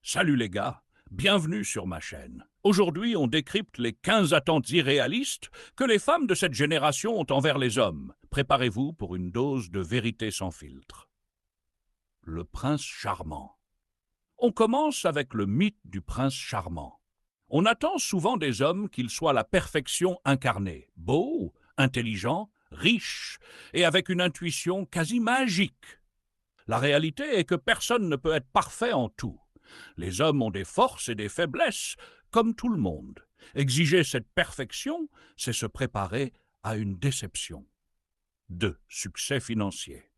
Salut les gars, bienvenue sur ma chaîne. Aujourd'hui, on décrypte les 15 attentes irréalistes que les femmes de cette génération ont envers les hommes. Préparez-vous pour une dose de vérité sans filtre. Le prince charmant. On commence avec le mythe du prince charmant. On attend souvent des hommes qu'ils soient la perfection incarnée, beaux, intelligents, riches et avec une intuition quasi magique. La réalité est que personne ne peut être parfait en tout. Les hommes ont des forces et des faiblesses, comme tout le monde. Exiger cette perfection, c'est se préparer à une déception. 2. Succès financier.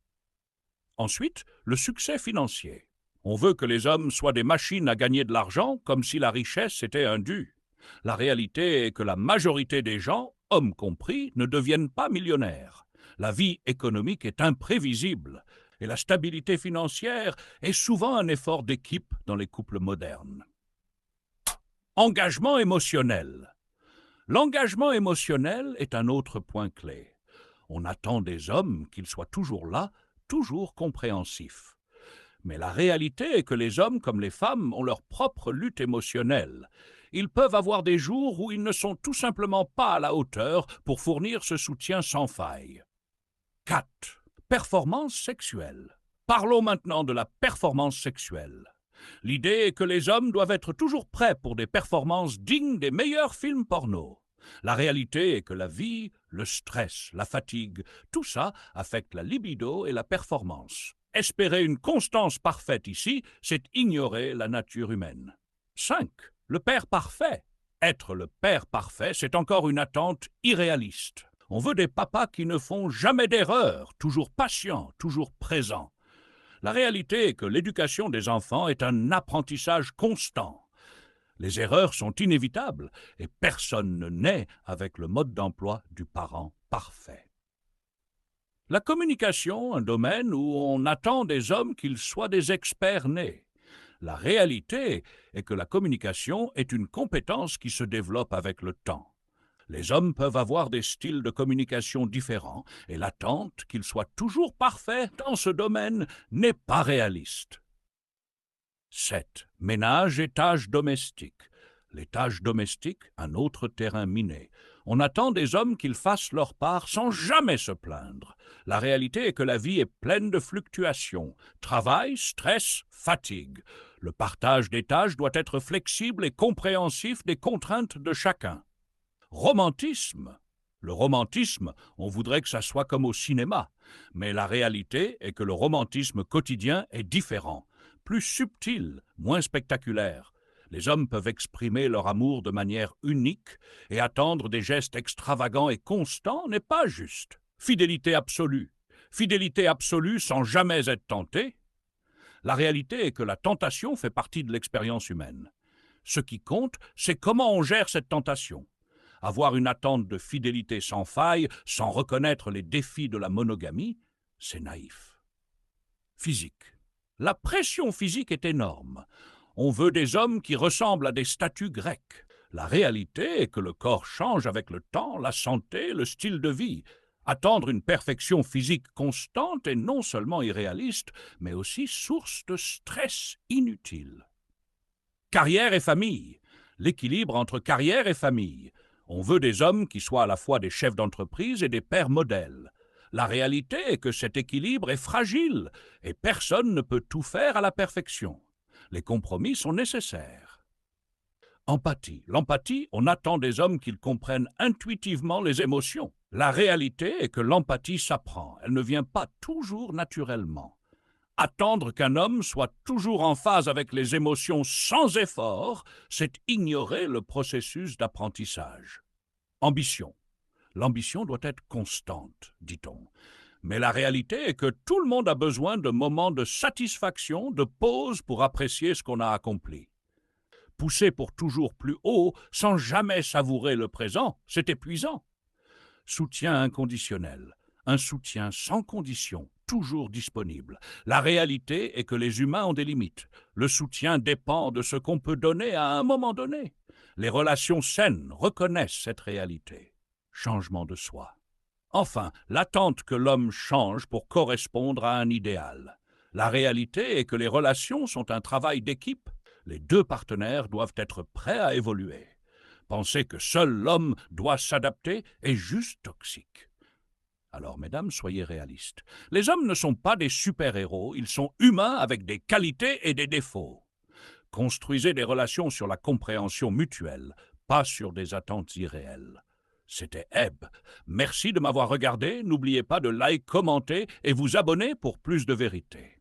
Ensuite, le succès financier. On veut que les hommes soient des machines à gagner de l'argent comme si la richesse était un dû. La réalité est que la majorité des gens, hommes compris, ne deviennent pas millionnaires. La vie économique est imprévisible et la stabilité financière est souvent un effort d'équipe dans les couples modernes. Engagement émotionnel. L'engagement émotionnel est un autre point clé. On attend des hommes qu'ils soient toujours là, toujours compréhensifs. Mais la réalité est que les hommes comme les femmes ont leur propre lutte émotionnelle. Ils peuvent avoir des jours où ils ne sont tout simplement pas à la hauteur pour fournir ce soutien sans faille. 4. Performance sexuelle. Parlons maintenant de la performance sexuelle. L'idée est que les hommes doivent être toujours prêts pour des performances dignes des meilleurs films porno. La réalité est que la vie, le stress, la fatigue, tout ça affecte la libido et la performance. Espérer une constance parfaite ici, c'est ignorer la nature humaine. 5. Le père parfait. Être le père parfait, c'est encore une attente irréaliste. On veut des papas qui ne font jamais d'erreur, toujours patients, toujours présents. La réalité est que l'éducation des enfants est un apprentissage constant. Les erreurs sont inévitables et personne ne naît avec le mode d'emploi du parent parfait. La communication, un domaine où on attend des hommes qu'ils soient des experts nés. La réalité est que la communication est une compétence qui se développe avec le temps. Les hommes peuvent avoir des styles de communication différents et l'attente qu'ils soient toujours parfaits dans ce domaine n'est pas réaliste. 7. Ménage et tâches domestiques. Les tâches domestiques, un autre terrain miné. On attend des hommes qu'ils fassent leur part sans jamais se plaindre. La réalité est que la vie est pleine de fluctuations. Travail, stress, fatigue. Le partage des tâches doit être flexible et compréhensif des contraintes de chacun. Romantisme. Le romantisme, on voudrait que ça soit comme au cinéma. Mais la réalité est que le romantisme quotidien est différent, plus subtil, moins spectaculaire. Les hommes peuvent exprimer leur amour de manière unique et attendre des gestes extravagants et constants n'est pas juste. Fidélité absolue. Fidélité absolue sans jamais être tenté. La réalité est que la tentation fait partie de l'expérience humaine. Ce qui compte, c'est comment on gère cette tentation. Avoir une attente de fidélité sans faille, sans reconnaître les défis de la monogamie, c'est naïf. Physique. La pression physique est énorme. On veut des hommes qui ressemblent à des statues grecques. La réalité est que le corps change avec le temps, la santé, le style de vie. Attendre une perfection physique constante est non seulement irréaliste, mais aussi source de stress inutile. Carrière et famille. L'équilibre entre carrière et famille. On veut des hommes qui soient à la fois des chefs d'entreprise et des pères modèles. La réalité est que cet équilibre est fragile et personne ne peut tout faire à la perfection. Les compromis sont nécessaires. Empathie. L'empathie, on attend des hommes qu'ils comprennent intuitivement les émotions. La réalité est que l'empathie s'apprend, elle ne vient pas toujours naturellement. Attendre qu'un homme soit toujours en phase avec les émotions sans effort, c'est ignorer le processus d'apprentissage. Ambition. L'ambition doit être constante, dit-on. Mais la réalité est que tout le monde a besoin de moments de satisfaction, de pause pour apprécier ce qu'on a accompli. Pousser pour toujours plus haut, sans jamais savourer le présent, c'est épuisant. Soutien inconditionnel. Un soutien sans condition, toujours disponible. La réalité est que les humains ont des limites. Le soutien dépend de ce qu'on peut donner à un moment donné. Les relations saines reconnaissent cette réalité. Changement de soi. Enfin, l'attente que l'homme change pour correspondre à un idéal. La réalité est que les relations sont un travail d'équipe. Les deux partenaires doivent être prêts à évoluer. Penser que seul l'homme doit s'adapter est juste toxique. Alors, mesdames, soyez réalistes. Les hommes ne sont pas des super-héros, ils sont humains avec des qualités et des défauts. Construisez des relations sur la compréhension mutuelle, pas sur des attentes irréelles. C'était Ebb. Merci de m'avoir regardé. N'oubliez pas de like, commenter et vous abonner pour plus de vérité.